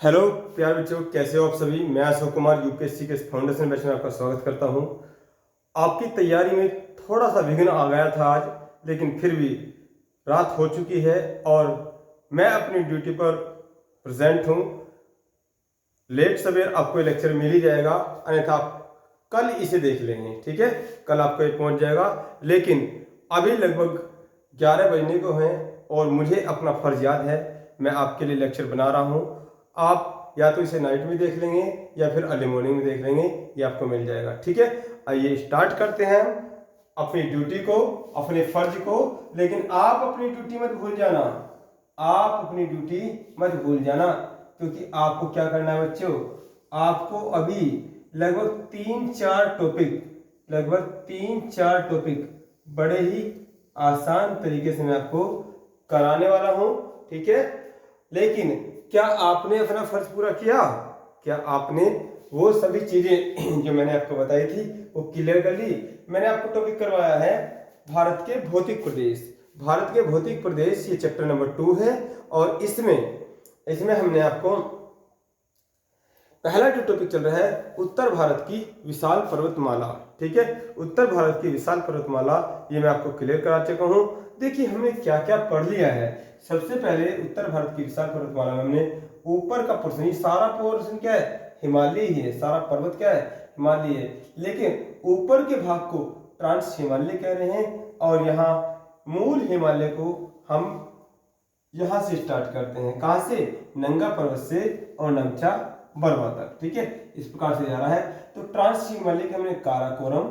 Hello प्यारे बच्चों, कैसे हो आप सभी। मैं अशोक कुमार यूपीएससी के फाउंडेशन बैच में आपका स्वागत करता हूं। आपकी तैयारी में थोड़ा सा विघ्न आ गया था आज, लेकिन फिर भी रात हो चुकी है और मैं अपनी ड्यूटी पर प्रेजेंट हूं। लेट सवेर आपको ये लेक्चर मिल ही जाएगा, अन्यथा आप कल इसे देख लेंगे। ठीक है, कल आपको ये पहुंच जाएगा। लेकिन अभी लगभग 11 बजने को हैं और मुझे अपना फर्ज याद है, मैं आपके लिए लेक्चर बना रहा हूं। आप या तो इसे नाइट में देख लेंगे या फिर अर्ली मॉर्निंग में देख लेंगे, ये आपको मिल जाएगा। ठीक है, आइए स्टार्ट करते हैं अपनी ड्यूटी को, अपने फर्ज को। लेकिन आप अपनी ड्यूटी मत भूल जाना, आप अपनी ड्यूटी मत भूल जाना, क्योंकि आपको क्या करना है बच्चों, आपको अभी लगभग तीन चार टॉपिक बड़े ही आसान तरीके से मैं आपको कराने वाला हूं। ठीक है, लेकिन क्या आपने अपना फर्ज पूरा किया? क्या आपने वो सभी चीजें जो मैंने आपको बताई थी वो क्लियर कर ली? मैंने आपको टॉपिक करवाया है भारत के भौतिक प्रदेश। भारत के भौतिक प्रदेश ये चैप्टर नंबर 2 है और इसमें हमने आपको पहला जो टॉपिक चल रहा है उत्तर भारत की विशाल पर्वतमाला। ठीक है, उत्तर भारत की विशाल पर्वतमाला ये मैं आपको क्लियर करा चुका हूं। देखिए हमने क्या क्या पढ़ लिया है। सबसे पहले उत्तर भारत की विशाल पर्वतमाला में हमने ऊपर का पोर्शन, ये सारा पोर्शन क्या है, हिमालय ही है। सारा पर्वत क्या है, हिमालय है। लेकिन ऊपर के भाग को ट्रांस हिमालय कह रहे हैं और यहाँ मूल हिमालय को हम यहां से स्टार्ट करते हैं। कहां से? नंगा पर्वत से और नमचा बरवा तक। ठीक है, इस प्रकार से जा रहा है। तो ट्रांस हिमालय के हमने काराकोरम,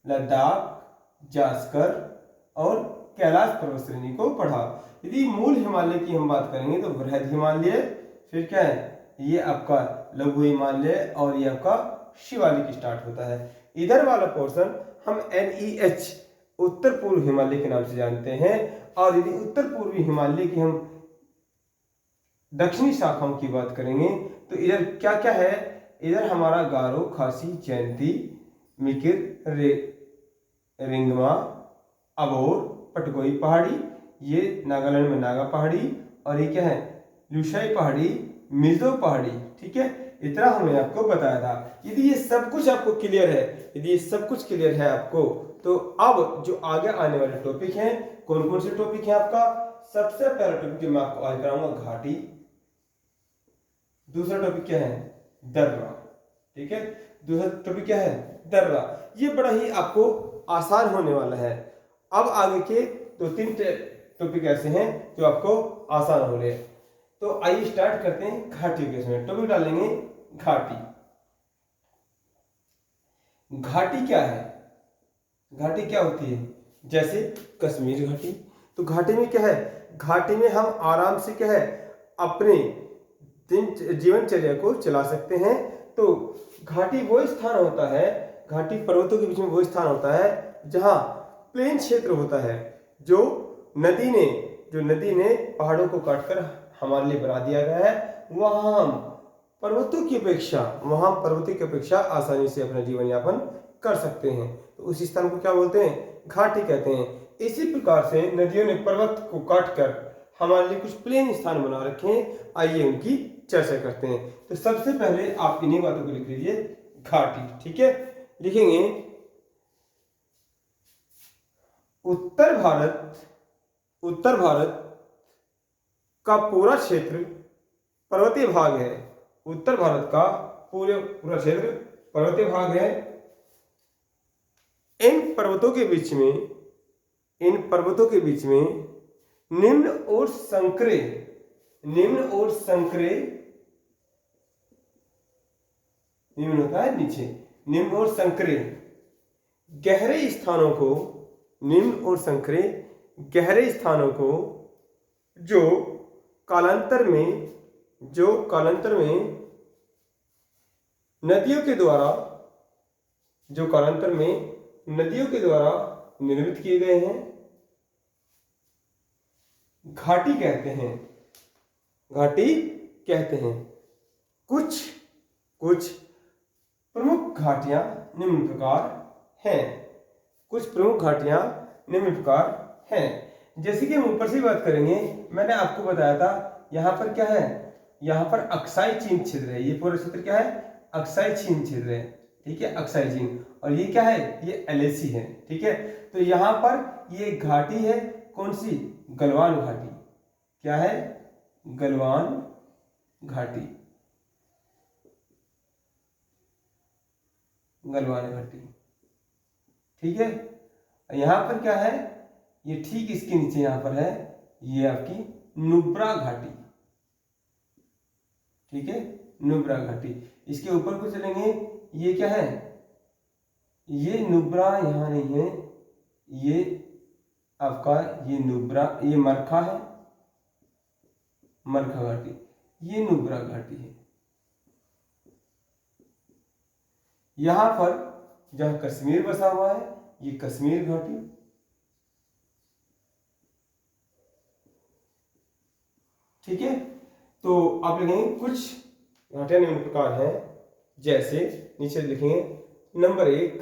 लद्दाख, जास्कर और कैलाश पर्वत श्रेणी को पढ़ा। यदि मूल हिमालय की हम बात करेंगे तो बृहद हिमालय, फिर क्या है, ये आपका लघु हिमालय और ये आपका शिवालिक स्टार्ट होता है। इधर वाला पोर्शन हम NEH उत्तर पूर्व हिमालय के नाम से जानते हैं। और यदि उत्तर पूर्वी हिमालय की हम दक्षिणी शाखाओं की बात करेंगे तो इधर क्या क्या है, इधर हमारा गारो, खासी, जयंती, मिकिर, रिंगमा, अबोर, पटगोई पहाड़ी, ये नागालैंड में नागा पहाड़ी, और ये क्या है, लुशाई पहाड़ी, मिजो पहाड़ी। ठीक है, इतना हमने आपको बताया था। यदि ये सब कुछ आपको क्लियर है, यदि ये सब कुछ क्लियर है आपको, तो अब जो आगे आने वाले टॉपिक हैं, कौन कौन से टॉपिक हैं आपका? सबसे पहला टॉपिक जो मैं आपको आज कराऊंगा घाटी। दूसरा टॉपिक क्या है, दर्रा। ठीक है, दूसरा टॉपिक क्या है, दर्रा। ये बड़ा ही आपको आसान होने वाला है। अब आगे के 2-3 टॉपिक ऐसे हैं जो आपको आसान हो रहे हैं। तो आइए स्टार्ट करते हैं घाटी के समय। टॉपिक डालेंगे घाटी। घाटी क्या है, घाटी क्या होती है? जैसे कश्मीर घाटी। तो घाटी में क्या है, घाटी में हम आराम से क्या है, अपने जीवनचर्या को चला सकते हैं। तो घाटी वो स्थान होता है, घाटी पर्वतों के बीच में वो स्थान होता है जहां प्लेन क्षेत्र होता है, जो नदी ने पहाड़ों को काटकर हमारे लिए बना दिया गया है। वहां हम पर्वतों की अपेक्षा आसानी से अपना जीवन यापन कर सकते हैं। तो उस स्थान को क्या बोलते हैं, घाटी कहते हैं। इसी प्रकार से नदियों ने पर्वत को काटकर हमारे लिए कुछ प्लेन स्थान बना रखे हैं। आइए उनकी चर्चा करते हैं। तो सबसे पहले आप इन्हीं बातों को लिख लीजिए, घाटी। ठीक है, लिखेंगे उत्तर भारत का पूरा क्षेत्र पर्वतीय भाग है। उत्तर भारत का पूरा क्षेत्र पर्वतीय भाग है। इन पर्वतों के बीच में निम्न और संकरे, निम्न होता है नीचे, निम्न और संकरे गहरे स्थानों को जो कालांतर में नदियों के द्वारा निर्मित किए गए हैं, घाटी कहते हैं। कुछ प्रमुख घाटियां निम्न प्रकार हैं। जैसे कि हम ऊपर से बात करेंगे, मैंने आपको बताया था यहां पर क्या है, यहाँ पर अक्साई चीन क्षेत्र है। ये पूरा क्षेत्र क्या है? अक्साई चीन क्षेत्र है। ठीक है, अक्साई चीन। और ये क्या है? ये एलएसी है। ठीक है, तो यहाँ पर ये घाटी है, कौन सी? गलवान घाटी। क्या है? गलवान घाटी। गलवान घाटी। ठीक है, यहाँ पर क्या है? ये ठीक इसके नीचे यहाँ पर है, ये आपकी नुब्रा घाटी। ठीक है, नुब्रा घाटी। इसके ऊपर को चलेंगे, ये क्या है? ये नुब्रा यहाँ नहीं है, ये आपका ये नुब्रा, ये मरखा है, मरखा घाटी। ये नुब्रा घाटी है। यहां पर जहां कश्मीर बसा हुआ है, ये कश्मीर घाटी। ठीक है, तो आप लिखेंगे कुछ घाटियां निम्न प्रकार हैं, जैसे नीचे लिखेंगे नंबर 1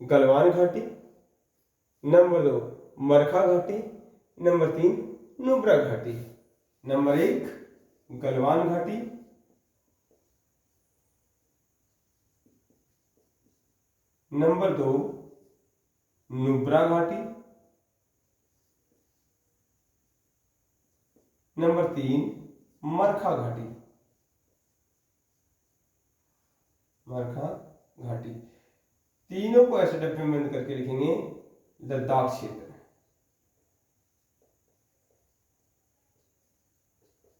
गलवान घाटी, नंबर 2 मरखा घाटी, नंबर 3 नुब्रा घाटी। नंबर 1 गलवान घाटी, नंबर 2 नुब्रा घाटी, नंबर 3 मरखा घाटी। मरखा घाटी। तीनों को ऐसे डब्बे में बंद करके लिखेंगे लद्दाख क्षेत्र।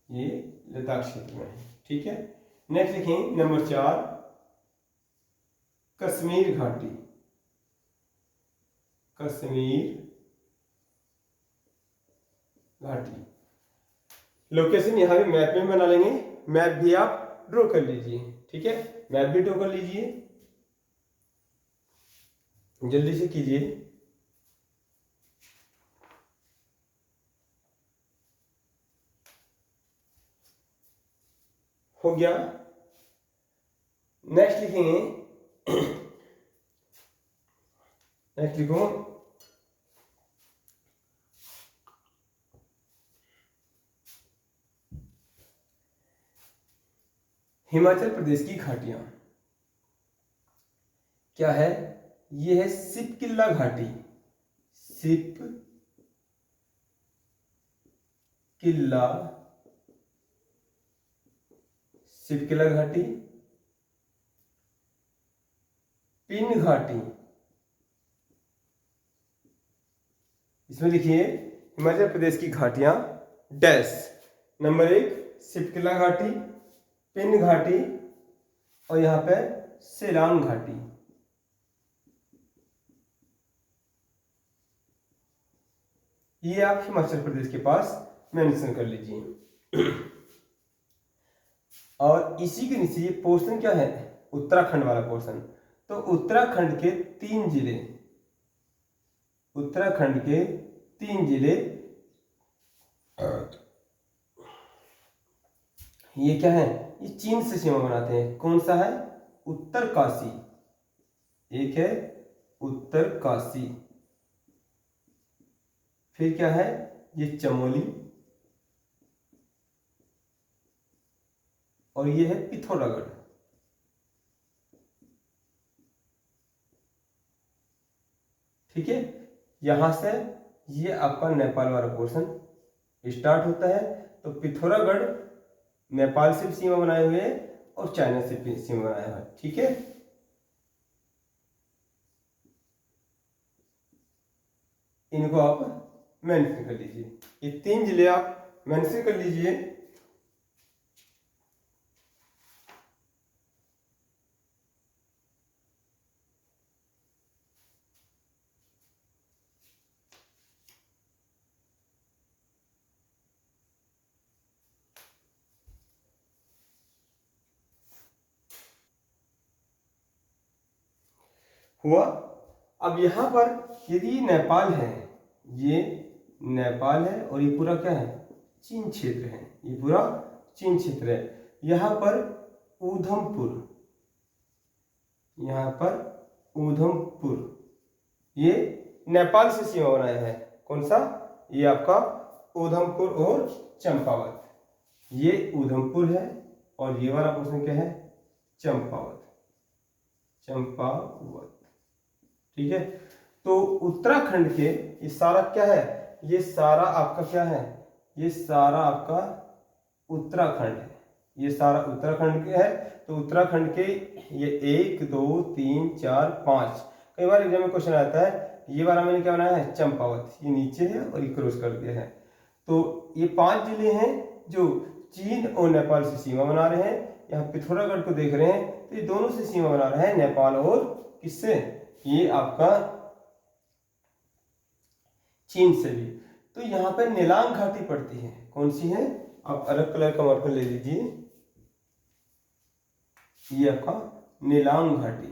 ये लद्दाख क्षेत्र में है। ठीक है, नेक्स्ट लिखेंगे नंबर 4 कश्मीर घाटी। कश्मीर घाटी। लोकेशन यहां भी मैप में बना लेंगे, मैप भी आप ड्रॉ कर लीजिए। ठीक है, मैप भी ड्रॉ कर लीजिए, जल्दी से कीजिए। हो गया। नेक्स्ट लिखेंगे, नेक्स्ट लिखो हिमाचल प्रदेश की घाटियां। क्या है? ये है सिपकिल्ला घाटी। सिपकिल्ला, सिपकिल्ला घाटी, पिन घाटी। इसमें लिखिए हिमाचल प्रदेश की घाटियां डैश। नंबर 1 सिपकिल्ला घाटी, पिन घाटी, और यहां पे सेलांग घाटी। ये आप हिमाचल प्रदेश के पास मेंशन कर लीजिए। और इसी के नीचे ये पोर्शन क्या है? उत्तराखंड वाला पोर्शन। तो उत्तराखंड के 3 जिले, उत्तराखंड के 3 जिले, ये क्या है? ये चीन से सीमा बनाते हैं। कौन सा है? उत्तरकाशी। एक है उत्तरकाशी, फिर क्या है? ये चमोली, और ये है पिथौरागढ़। ठीक है, यहां से ये आपका नेपाल वाला पोर्शन स्टार्ट होता है। तो पिथौरागढ़ नेपाल से भी सीमा बनाए हुए और चाइना से भी सीमा बनाया हुआ है। ठीक है, इनको आप मेंशन कर लीजिए। ये 3 जिले आप मेंशन कर लीजिए। हुआ। अब यहां पर यदि नेपाल है, ये नेपाल है, और ये पूरा क्या है? चीन क्षेत्र है। ये पूरा चीन क्षेत्र है। यहां पर उधमपुर, यहां पर उधमपुर, ये नेपाल से सीमा बनाया है। कौन सा? ये आपका उधमपुर और चंपावत। ये उधमपुर है और ये वाला पोर्शन क्या है, चंपावत, चंपावत। ठीक है, तो उत्तराखंड के ये सारा क्या है, ये सारा आपका क्या है, ये सारा आपका उत्तराखंड है, ये सारा उत्तराखंड के है। तो उत्तराखंड के ये 1 2 3 4 5, कई बार एग्जाम में क्वेश्चन आता है, ये वाला मैंने क्या बनाया है, चंपावत, ये नीचे है और ये क्रॉस कर दिया है। तो ये 5 जिले हैं जो चीन और नेपाल से सीमा बना रहे हैं। यहाँ पिथौरागढ़ को देख रहे हैं तो ये दोनों से सीमा बना रहा है, नेपाल और किससे, ये आपका चीन से भी। तो यहाँ पर नेलांग घाटी पड़ती है, कौन सी है, आप अलग कलर का मार्कर ले लीजिए, ये आपका नेलांग घाटी,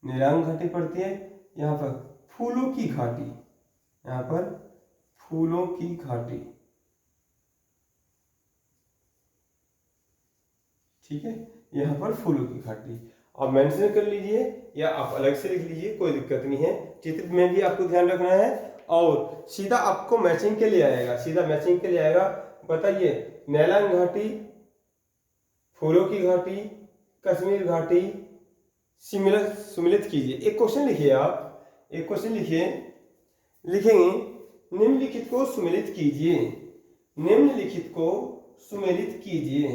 नेलांग घाटी पड़ती है। यहाँ पर फूलों की घाटी, यहाँ पर फूलों की घाटी, ठीक है, यहाँ पर फूलों की घाटी आप मेंशन कर लीजिए या आप अलग से लिख लीजिए, कोई दिक्कत नहीं है, चित्र में भी आपको ध्यान रखना है। और सीधा आपको मैचिंग के लिए आएगा, सीधा मैचिंग के लिए आएगा। बताइए, नेलांग घाटी, फूलों की घाटी, कश्मीर घाटी, सुमिलित कीजिए। एक क्वेश्चन लिखिए, आप एक क्वेश्चन लिखिए, लिखेंगे निम्नलिखित को सुमेलित कीजिए, निम्नलिखित को सुमेलित कीजिए,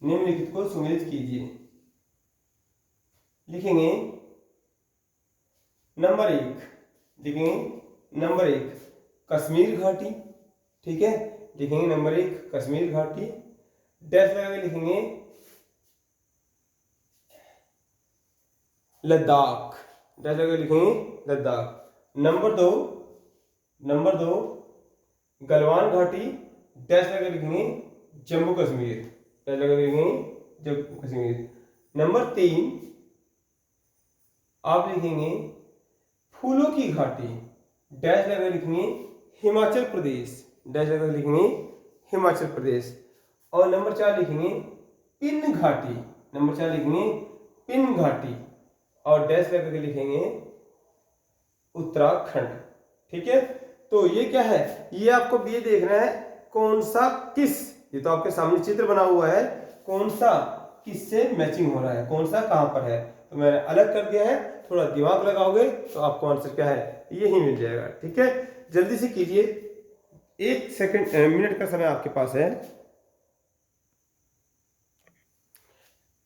निम्नलिखित को सुमेलित कीजिए। लिखेंगे नंबर 1, लिखेंगे नंबर 1 कश्मीर घाटी, ठीक है, लिखेंगे नंबर 1 कश्मीर घाटी, डैश लगा के लिखेंगे लद्दाख, डैश लगा के लिखेंगे लद्दाख। नंबर 2, नंबर 2 गलवान घाटी, डैश लगा के लिखेंगे जम्मू कश्मीर, डैश लगा के लिखेंगे जम्मू कश्मीर। नंबर 3 आप लिखेंगे फूलों की घाटी, डैश लगा लिखेंगे हिमाचल प्रदेश, डैश लगा लिखेंगे हिमाचल प्रदेश। और नंबर 4 लिखेंगे पिन घाटी, नंबर 4 लिखेंगे पिन घाटी और डैश लगा के लिखेंगे उत्तराखंड। ठीक है, तो ये क्या है, ये आपको ये देखना है कौन सा किस, ये तो आपके सामने चित्र बना हुआ है, कौन सा किससे मैचिंग हो रहा है, कौन सा कहां पर है। तो मैंने अलग कर दिया है, थोड़ा दिमाग लगाओगे तो आपको आंसर क्या है, यही मिल जाएगा। ठीक है, जल्दी से कीजिए, 1 सेकंड मिनट का समय आपके पास है।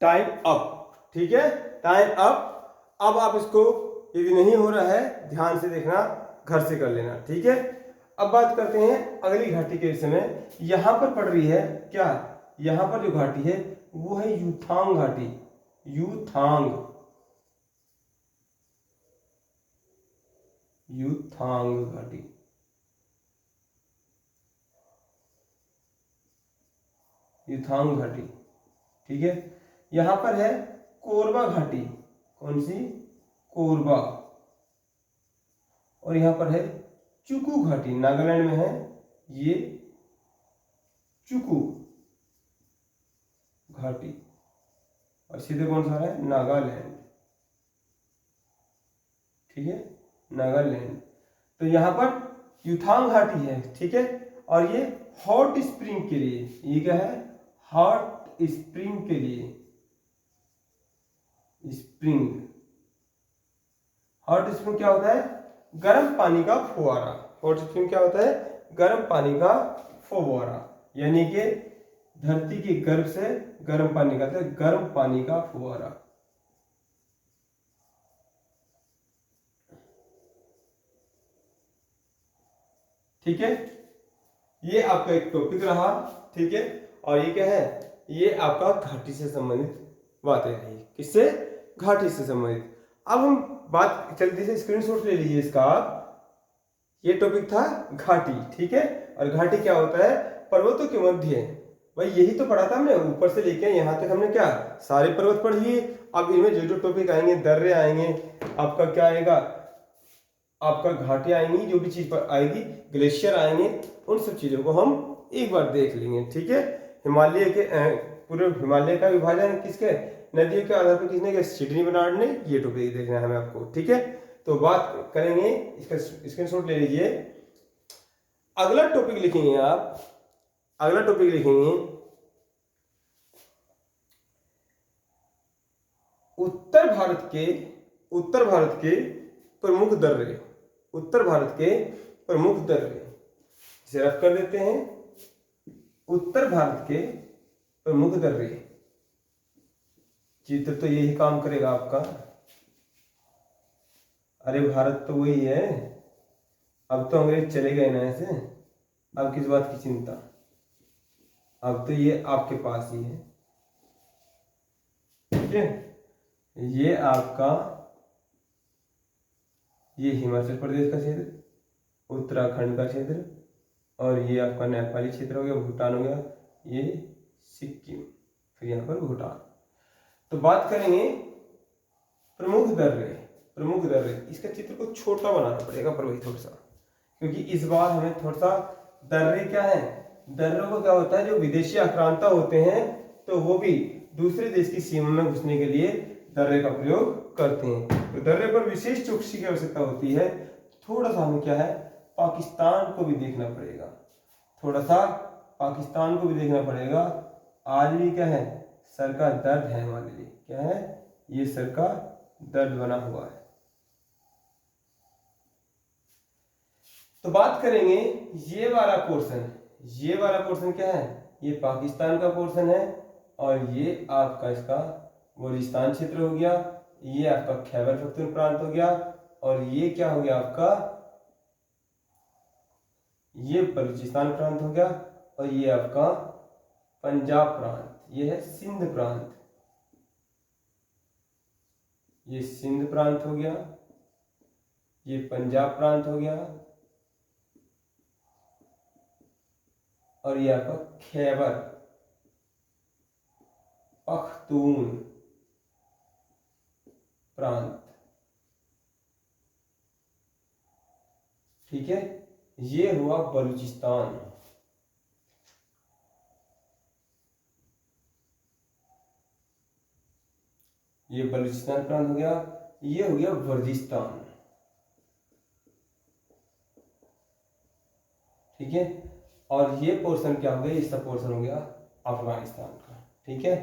टाइम अप, ठीक है, टाइम अप। अब आप इसको यदि नहीं हो रहा है, ध्यान से देखना, घर से कर लेना। ठीक है, अब बात करते हैं अगली घाटी के विषय में। यहां पर पड़ रही है क्या, यहां पर जो घाटी है वो है यूथांग घाटी, यूथांग, यूथांग घाटी, यूथांग घाटी। ठीक है, यहां पर है कोरबा घाटी, कौन सी, कोरबा। और यहां पर है चुकू घाटी, नागालैंड में है ये चुकू घाटी, और सीधे कौन सा है, नागालैंड। ठीक है, नागालैंड। तो यहां पर यूथांग घाटी है, ठीक है, और ये हॉट स्प्रिंग के लिए, ये क्या है, हॉट स्प्रिंग के लिए, स्प्रिंग, हॉट स्प्रिंग क्या होता है, गर्म पानी का फुवारा। हॉट स्प्रिंग क्या होता है, गर्म पानी का फुवारा, यानी कि धरती के गर्भ से गर्म पानी निकलता है, गर्म पानी का फुवारा। ठीक है, ये आपका एक टॉपिक रहा। ठीक है, और ये क्या है, ये आपका घाटी से संबंधित बातें रही, किससे, घाटी से संबंधित। अब हम बात जल्दी से स्क्रीनशॉट ले लीजिए इसका। ये टॉपिक था घाटी, ठीक है, और घाटी क्या होता है, पर्वतों के मध्य, भाई यही तो पढ़ा था हमने, ऊपर से लेके यहाँ तक हमने क्या सारे पर्वत पढ़ लिए। अब इनमें जो जो टॉपिक आएंगे, दर्रे आएंगे, आपका क्या आएगा, आपका घाटी आएंगी, जो भी चीज पर आएगी, ग्लेशियर आएंगे, उन सब चीजों को हम एक बार देख लेंगे। ठीक है, हिमालय के पूरे हिमालय का विभाजन किसके, नदियों के आधार पर किसने किया, सिडनी बर्नार्ड ने। ये टॉपिक देखना है हमें आपको। ठीक है, तो बात करेंगे, इसका स्क्रीनशॉट ले लीजिए। अगला टॉपिक लिखेंगे आप, अगला टॉपिक लिखेंगे उत्तर भारत के प्रमुख दर्रे, उत्तर भारत के प्रमुख दर्रे, इसे रफ कर देते हैं। उत्तर भारत के प्रमुख दर्रे, चित्र तो यही काम करेगा आपका। अरे भारत तो वही है, अब तो अंग्रेज चले गए ना ऐसे, अब किस बात की चिंता, अब तो ये आपके पास ही है। ठीक है, ये आपका, ये हिमाचल प्रदेश का क्षेत्र, उत्तराखंड का क्षेत्र, और ये आपका नेपाली क्षेत्र हो गया, भूटान हो गया, ये सिक्किम, फिर यहाँ पर भूटान। तो बात करेंगे प्रमुख दर्रे, प्रमुख दर्रे, इसका चित्र को छोटा बनाना पड़ेगा पर वही थोड़ा सा, क्योंकि इस बार हमें थोड़ा सा दर्रे क्या है, दर्रों को क्या होता है, जो विदेशी आक्रांता होते हैं तो वो भी दूसरे देश की सीमा में घुसने के लिए दर्रे का प्रयोग करते हैं। तो दर्रे पर विशेष चौकसी की आवश्यकता होती है। थोड़ा सा हमें क्या है, पाकिस्तान को भी देखना पड़ेगा, थोड़ा सा पाकिस्तान को भी देखना पड़ेगा। आज भी क्या है, सर का दर्द है हमारे लिए, क्या है, ये सर का दर्द बना हुआ है। तो बात करेंगे ये वाला पोर्शन, ये वाला पोर्शन क्या है, ये पाकिस्तान का पोर्शन है, और ये आपका इसका बलूचिस्तान क्षेत्र हो गया, ये आपका खैबर पख्तून प्रांत हो गया, और ये क्या हो गया आपका, ये बलूचिस्तान प्रांत हो गया, और ये आपका पंजाब प्रांत, ये है सिंध प्रांत, ये सिंध प्रांत हो गया, ये पंजाब प्रांत हो गया, और ये आपका खैबर पख्तून प्रांत। ठीक है, ये हुआ बलूचिस्तान। ये बलूचिस्तान प्रांत हो गया, ये हो गया वर्जिस्तान। ठीक है, और ये पोर्शन क्या हो गया, इसका पोर्शन हो गया अफगानिस्तान का। ठीक है,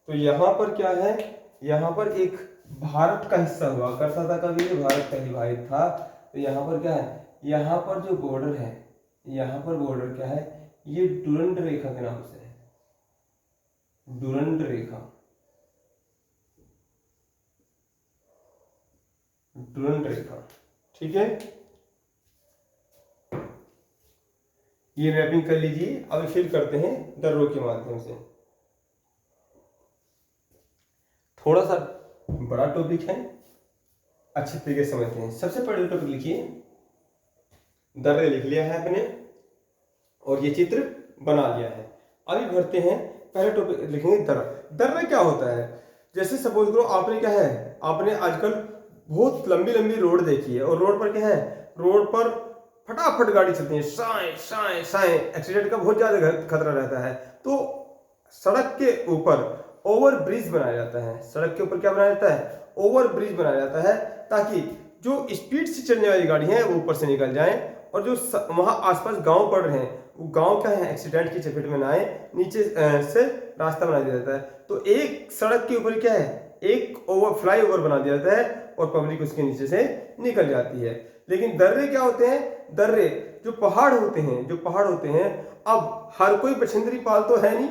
तो यहाँ पर क्या है, यहाँ पर एक भारत का हिस्सा हुआ करता था, कभी ये भारत का ही भाग था। तो यहाँ पर क्या है, यहाँ पर जो बॉर्डर है, यहाँ पर बॉर्डर क्या है, ये डुरंड रेखा के नाम से है, डुरंड रेखा, डुरंड रेखा। ठीक है, ये मैपिंग कर लीजिए। अब फिल करते हैं दर्रों के माध्यम से। थोड़ा सा बड़ा टॉपिक है, अच्छे तरीके से समझते हैं। सबसे पहले टॉपिक लिखिए, दर्रे लिख लिया है आपने, और ये चित्र बना लिया है। अभी भरते हैं, पहले टॉपिक लिखेंगे दर्रा। दर्रा क्या होता है, जैसे सपोज करो आपने क्या है, आपने आजकल बहुत लंबी लंबी रोड देखी है, और रोड पर क्या है, रोड पर फटाफट गाड़ी चलती है, साए साए साए, एक्सीडेंट का बहुत ज्यादा खतरा रहता है। तो सड़क के ऊपर ओवर ब्रिज बनाया जाता है, सड़क के ऊपर क्या बनाया जाता है, ओवर ब्रिज बनाया जाता है, ताकि जो स्पीड से चलने वाली गाड़ी है वो ऊपर से निकल जाए, और जो वहां आसपास गांव पड़ रहे हैं वो गांव क्या है, एक्सीडेंट की चपेट में ना आए, नीचे से रास्ता बना दिया जाता है। तो एक सड़क के ऊपर क्या है, एक ओवर फ्लाई ओवर बना दिया जाता है, और पब्लिक उसके नीचे से निकल जाती है। लेकिन दर्रे क्या होते हैं, दर्रे जो पहाड़ होते हैं, जो पहाड़ होते हैं, अब हर कोई बछेंद्री पाल तो है नहीं,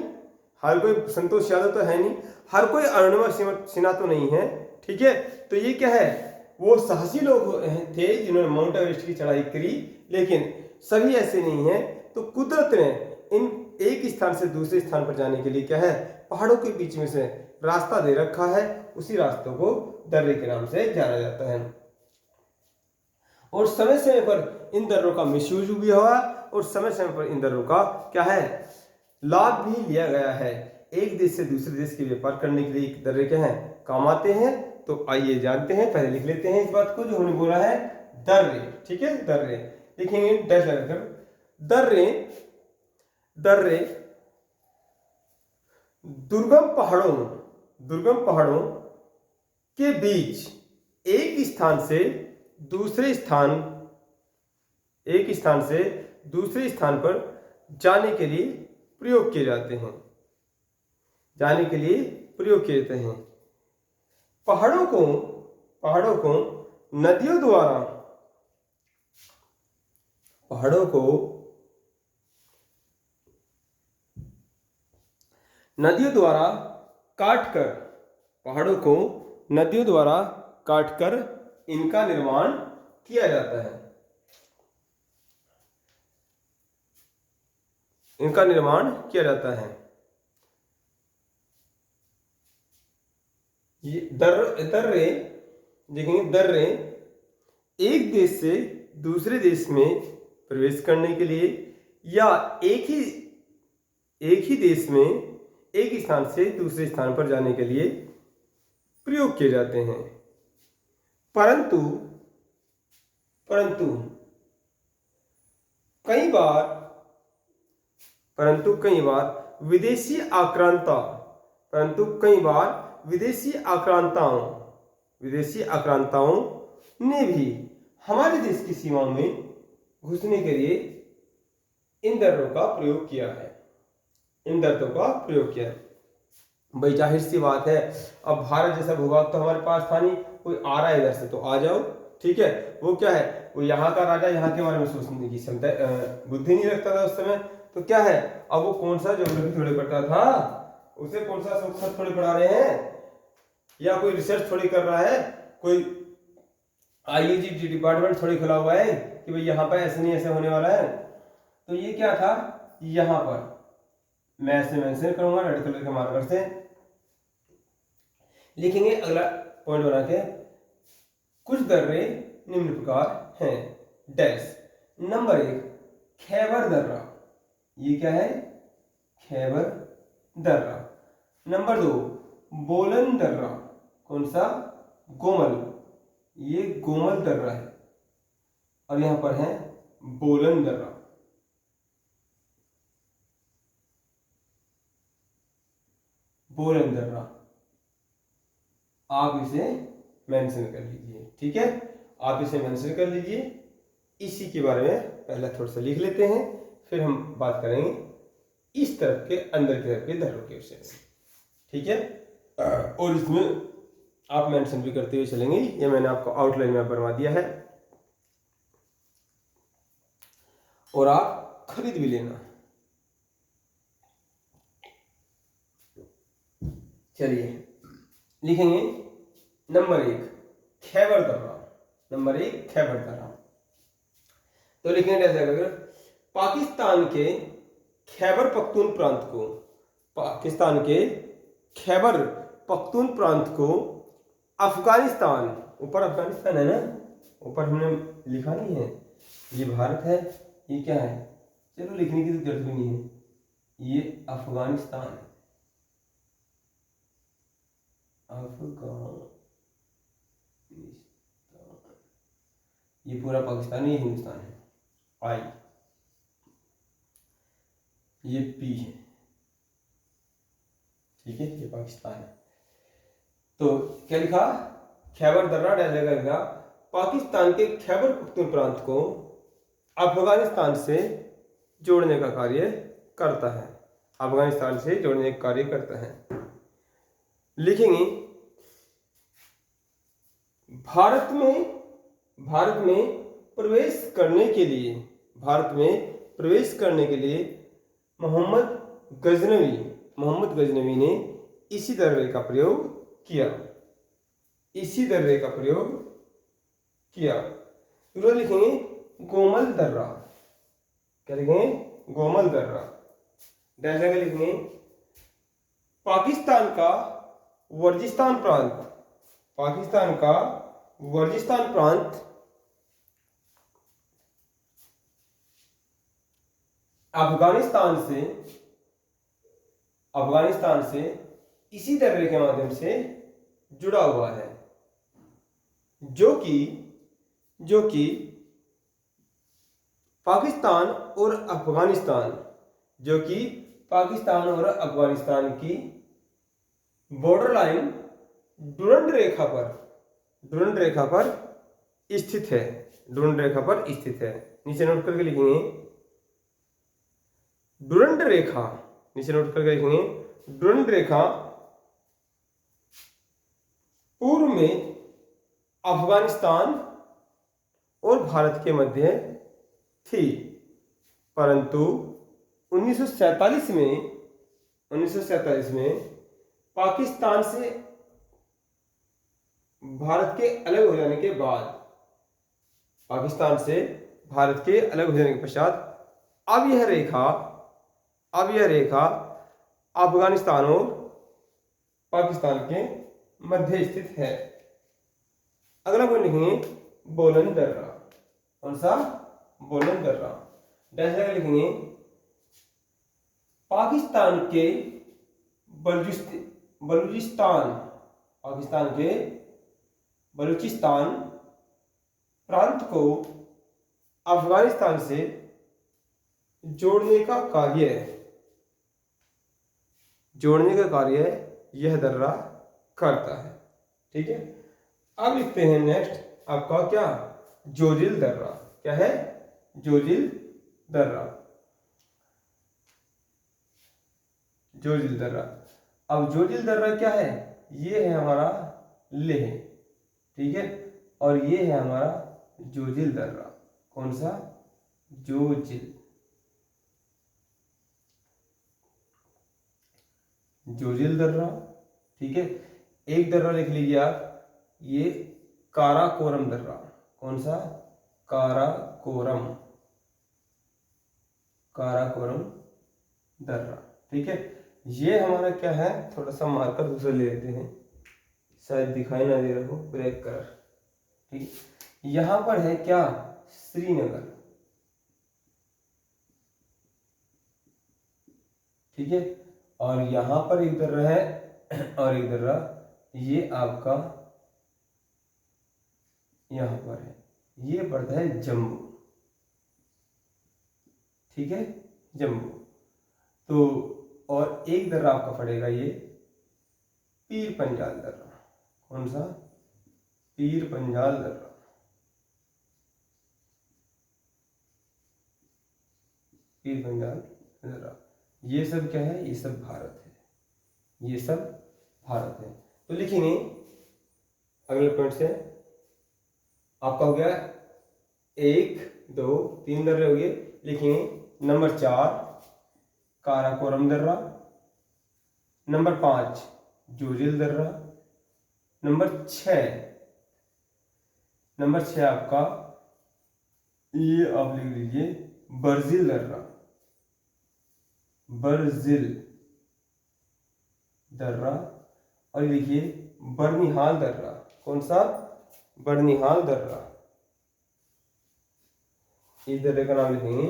हर कोई संतोष यादव तो है नहीं, हर कोई अरुणिमा सिन्हा तो नहीं है। ठीक है, तो ये क्या है, वो साहसी लोग थे जिन्होंने माउंट एवरेस्ट की चढ़ाई करी, लेकिन सभी ऐसे नहीं है। तो कुदरत ने इन एक स्थान से दूसरे स्थान पर जाने के लिए क्या है, पहाड़ों के बीच में से रास्ता दे रखा है, उसी रास्तों को दर्रे के नाम से जाना जाता है। और समय समय पर इन दर्रों का मिसयूज भी हुआ, और समय समय पर इन दर्रों का क्या है, लाभ भी लिया गया है। एक देश से दूसरे देश के व्यापार करने के लिए दर्रे क्या है, काम आते हैं। तो आइए जानते हैं, पहले लिख लेते हैं इस बात को जो हमने बोला है, दर्रे। ठीक है, दर्रे लिखेंगे डैश लगाकर, दर्रे, दर्रे दुर्गम पहाड़ों के बीच एक स्थान से दूसरे स्थान दूसरे स्थान पर जाने के लिए प्रयोग किए जाते हैं, जाने के लिए प्रयोग किए जाते हैं। पहाड़ों को नदियों द्वारा, पहाड़ों को नदियों द्वारा काटकर, पहाड़ों को नदियों द्वारा काटकर इनका निर्माण किया जाता है, इनका निर्माण किया जाता है। ये दर्रे देखेंगे, दर्रे एक देश से दूसरे देश में प्रवेश करने के लिए या एक ही देश में एक स्थान से दूसरे स्थान पर जाने के लिए प्रयोग किए जाते हैं। परंतु कई बार विदेशी आक्रांताओं ने भी हमारे देश की सीमाओं में घुसने के लिए इन दर्रों का प्रयोग किया है, इन दर्रों का प्रयोग किया है। भाई जाहिर सी बात है, अब भारत जैसा भूभाग तो हमारे पास था नहीं, कोई आ रहा है इधर से तो आ जाओ, ठीक है। वो क्या है, वो यहाँ का राजा यहाँ के बारे में सोचने की क्षमता बुद्धि नहीं रखता था उस समय, तो क्या है, अब वो कौन सा ज्योग्राफी थोड़ी पढ़ता था, उसे कौन सा शोध थोड़ी पढ़ा रहे हैं, या कोई रिसर्च थोड़ी कर रहा है, कोई IUG डिपार्टमेंट थोड़ी खुला हुआ है कि भाई यहाँ पर ऐसे नहीं ऐसे होने वाला है। तो ये क्या था, यहाँ पर मैं ऐसे मेंशन करूंगा रेड कलर के मार्कर से, लिखेंगे अगला पॉइंट बना के, कुछ दर्रे निम्न प्रकार हैं डैश। नंबर 1 खैबर दर्रा, ये क्या है, खैबर दर्रा। नंबर 2 बोलन दर्रा, कौन सा, गोमल, ये गोमल दर्रा है, और यहां पर है बोलन दर्रा। बोलन दर्रा आप इसे मेंशन कर लीजिए, ठीक है, आप इसे मेंशन कर लीजिए। इसी के बारे में पहले थोड़ा सा लिख लेते हैं, फिर हम बात करेंगे इस तरफ के अंदर की तरफ के दर्रों के विषय में, ठीक है। और इसमें आप मेंशन भी करते हुए चलेंगे, ये मैंने आपको आउटलाइन में बनवा दिया है और आप खरीद भी लेना। चलिए लिखेंगे नंबर 1 खैबर दर्रा, नंबर 1 खैबर दर्रा। तो लिखेंगे ऐसे अगर पाकिस्तान के खैबर पख्तून प्रांत को, पाकिस्तान के खैबर पख्तून प्रांत को अफगानिस्तान, ऊपर अफगानिस्तान है ना, ऊपर हमने लिखा नहीं है, ये भारत है, ये क्या है, चलो लिखने की तो जरूरत भी नहीं है, ये अफगानिस्तान है, अफगानिस्तान, ये पूरा पाकिस्तान, ये हिंदुस्तान है, आई, ये पी है, ठीक है, ये पाकिस्तान है। तो क्या लिखा, खैबर दर्रा डैश पाकिस्तान के खैबर पख्तून प्रांत को अफगानिस्तान से जोड़ने का कार्य करता है, अफगानिस्तान से जोड़ने का कार्य करता है। लिखेंगे भारत में प्रवेश करने के लिए, भारत में प्रवेश करने के लिए मोहम्मद गजनवी ने इसी दर्रे का प्रयोग किया, इसी दर्रे का प्रयोग किया। तो लिखेंगे गोमल दर्रा, क्या लिखेंगे, गोमल दर्रा। डैश लिखेंगे पाकिस्तान का वर्जिस्तान प्रांत, पाकिस्तान का वर्जिस्तान प्रांत अफगानिस्तान से इसी दर्रे के माध्यम से जुड़ा हुआ है, जो कि पाकिस्तान और अफगानिस्तान, जो कि पाकिस्तान और अफगानिस्तान की बॉर्डर लाइन डुरंड रेखा पर स्थित है, डुरंड रेखा पर स्थित है। नीचे नोट करके लिखेंगे डुरंड रेखा, नीचे नोट करके लिखेंगे, डुरंड रेखा पूर्व में अफगानिस्तान और भारत के मध्य थी, परंतु 1947 में पाकिस्तान से भारत के अलग हो जाने के बाद, पाकिस्तान से भारत के अलग हो जाने के पश्चात अब यह रेखा अफगानिस्तान और पाकिस्तान के मध्य स्थित है। अगला पॉइंट लिखेंगे बोलन दर्रा। कौन सा? बोलन दर्रा। डैश लिखेंगे पाकिस्तान के बलूचिस्तान प्रांत को अफगानिस्तान से जोड़ने का कार्य यह दर्रा करता है। ठीक है, अब लिखते हैं नेक्स्ट आपका क्या? जोजिल दर्रा। क्या है? जोजिल दर्रा। जोजिल दर्रा। अब जोजिल दर्रा क्या है? ये है हमारा लेह, ठीक है, और ये है हमारा जोजिल दर्रा। कौन सा? जोजिल दर्रा। ठीक है, एक दर्रा लिख लीजिए आप, ये काराकोरम दर्रा। कौन सा? काराकोरम दर्रा। ठीक है, ये हमारा क्या है? थोड़ा सा मार्कर दूसरा ले लेते हैं, शायद दिखाई ना दे रहा हो, ब्लैक कलर। ठीक, यहां पर है क्या? श्रीनगर। ठीक है, और यहां पर एक दर्रा है और एक दर्रा ये आपका यहां पर है, ये पड़ता है जम्मू। ठीक है, जम्मू। तो और एक दर्रा आपका पड़ेगा ये पीर पंजाल दर्रा। कौन सा? पीर पंजाल दर्रा। पीर पंजाल दर्रा। ये सब क्या है? ये सब भारत है, ये सब भारत है। तो लिखेंगे अगले पॉइंट से आपका हो गया 1 2 3 दर्रे हो गए। लिखेंगे नंबर 4 काराकोरम दर्रा, नंबर 5 जोजिल दर्रा, नंबर 6 आपका ये आप लिख लीजिए बर्जिल दर्रा। बर्जिल दर्रा। और लिखिए बर्निहाल दर्रा। कौन सा? बर्निहाल दर्रा। इस दर्रे का नाम लिखेंगे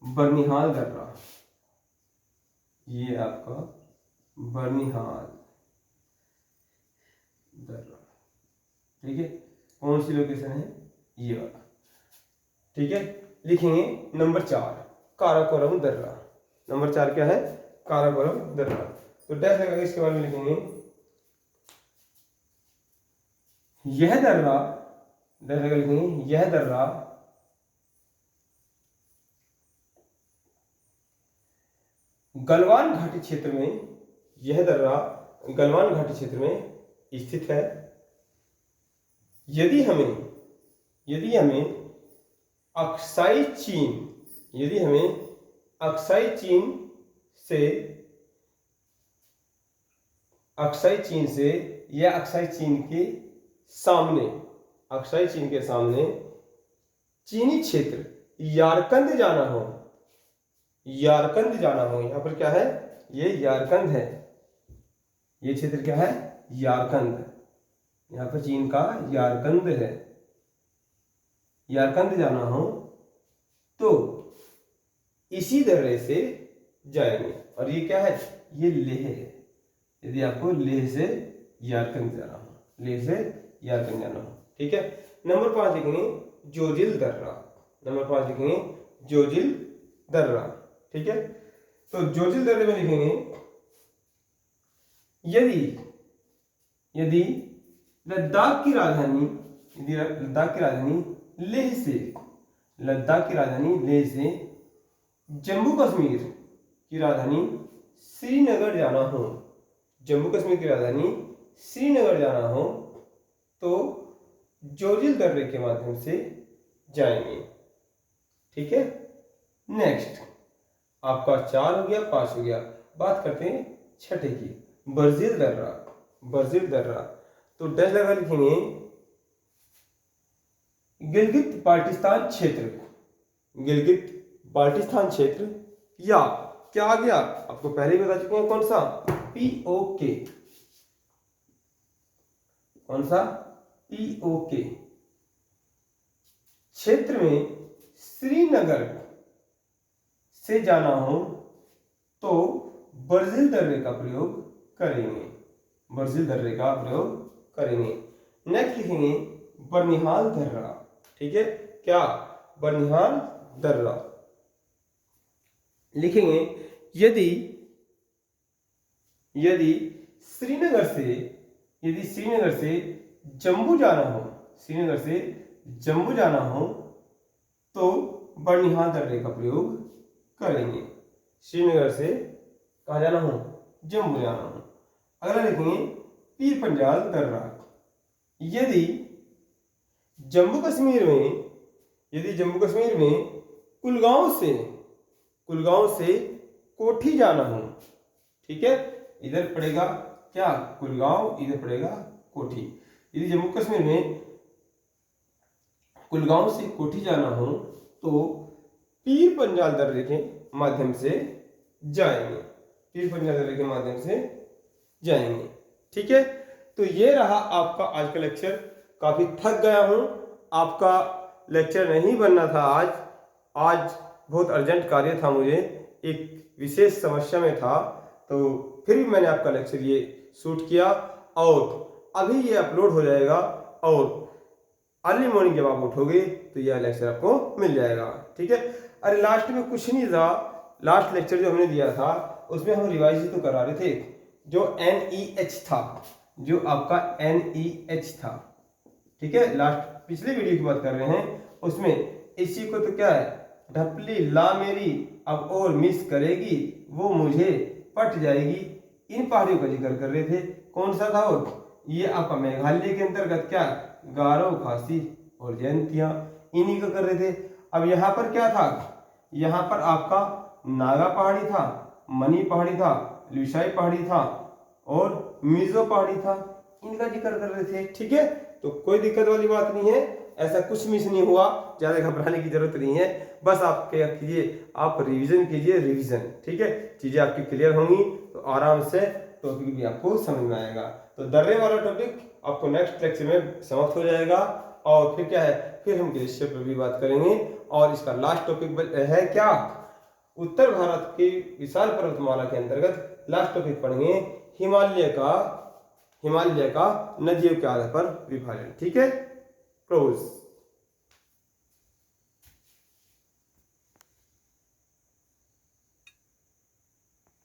बर्निहाल दर्रा। ये आपका बर्निहाल दर्रा। ठीक है, कौन सी लोकेशन है? ये वाला। ठीक है, लिखेंगे नंबर 4 काराकोरम दर्रा। नंबर 4 क्या है? काराकोरम दर्रा। तो डैश लगा इसके बारे में लिखेंगे यह दर्रा, डैश लगा लिखेंगे यह दर्रा गलवान घाटी क्षेत्र में, यह दर्रा गलवान घाटी क्षेत्र में स्थित है। यदि हमें अक्साई चीन से या अक्साई चीन के सामने चीनी क्षेत्र यारकंद जाना हो, यहाँ पर क्या है? ये यारकंद है। ये क्षेत्र क्या है? यारकंद। यहाँ पर चीन का यारकंद है। यारकंद जाना हो तो इसी दर्रे से जाएंगे। और ये क्या है? ये लेह है। यदि आपको लेह से यारकंद जाना हो, ठीक है। नंबर 5 लिखेंगे जोजिल दर्रा। ठीक है, तो जोजिल दर्रे में लिखेंगे यदि लद्दाख की राजधानी लेह से जम्मू कश्मीर की राजधानी श्रीनगर जाना हो, जम्मू कश्मीर की राजधानी श्रीनगर जाना हो तो जोजिल दर्रे के माध्यम से जाएंगे। ठीक है। नेक्स्ट आपका 4 हो गया, 5 हो गया। बात करते हैं छठे की, बर्जिल दर्रा। बर्जिल दर्रा तो डैश लगा लिखेंगे गिलगित बाल्टिस्तान क्षेत्र, गिलगित बाल्टिस्तान क्षेत्र, या क्या आ गया आपको पहले ही बता चुके हैं कौन सा, POK। कौन सा, POK क्षेत्र में श्रीनगर से जाना हो तो बर्जिल दर्रे का प्रयोग करेंगे, बर्जिल दर्रे का प्रयोग करेंगे। नेक्स्ट लिखेंगे बर्निहाल दर्रा। ठीक है, क्या, बर्निहाल दर्रा लिखेंगे। यदि यदि श्रीनगर से जम्मू जाना हो, श्रीनगर से जम्मू जाना हो तो बर्निहाल दर्रे का प्रयोग करेंगे। श्रीनगर से कहाँ जाना हो, जम्मू जाना हो। अगला लिखेंगे पीर पंजाल दर्रा। यदि जम्मू कश्मीर में कुलगांव से कोठी जाना हो, ठीक है, इधर पड़ेगा क्या, कुलगांव, इधर पड़ेगा कोठी। यदि जम्मू कश्मीर में कुलगांव से कोठी जाना हो तो पीर पंजाल दर्रे के माध्यम से जाएंगे, पीर पंजाल दर्रे के माध्यम से जाएंगे। ठीक है, तो ये रहा आपका आज का लेक्चर। काफी थक गया हूं, आपका लेक्चर नहीं बनना था आज बहुत अर्जेंट कार्य था, मुझे एक विशेष समस्या में था, तो फिर भी मैंने आपका लेक्चर ये शूट किया और अभी ये अपलोड हो जाएगा और अर्ली मॉर्निंग जब आप उठोगे तो यह लेक्चर आपको मिल जाएगा। ठीक है। अरे लास्ट में कुछ नहीं था, लास्ट लेक्चर जो हमने दिया था उसमें हम रिवाइज ही तो करा रहे थे, जो NEH था, जो आपका NEH था। ठीक है, लास्ट पिछले वीडियो की बात कर रहे हैं, उसमें इसी को तो क्या है, ढपली ला मेरी अब और मिस करेगी वो मुझे पट जाएगी, इन पहाड़ियों का जिक्र कर रहे थे। कौन सा था वो, ये आपका मेघालय के अंतर्गत क्या, गारो, खासी और जयंतिया, इन्हीं का कर रहे थे। अब यहाँ पर क्या था, यहाँ पर आपका नागा पहाड़ी था, मनी पहाड़ी था, लुसाई पहाड़ी था और मिजो पहाड़ी था, इनका जिक्र कर रहे थे। ठीक है, तो कोई दिक्कत वाली बात नहीं है, ऐसा कुछ मिस नहीं हुआ, ज्यादा घबराने की जरूरत नहीं है। बस आप क्या कीजिए, आप रिवीजन कीजिए, रिवीजन। ठीक है, चीजें आपकी क्लियर होंगी तो आराम से टॉपिक भी आपको समझ में आएगा। तो दर्रे वाला टॉपिक आपको नेक्स्ट लेक्चर में समाप्त हो जाएगा और फिर क्या है, फिर हम ग्लेशियर पर भी बात करेंगे। और इसका लास्ट टॉपिक है क्या, उत्तर भारत की विशाल पर्वतमाला के अंतर्गत लास्ट टॉपिक पढ़ेंगे हिमालय का नदियों के आधार पर विभाजन। ठीक है, क्लोज।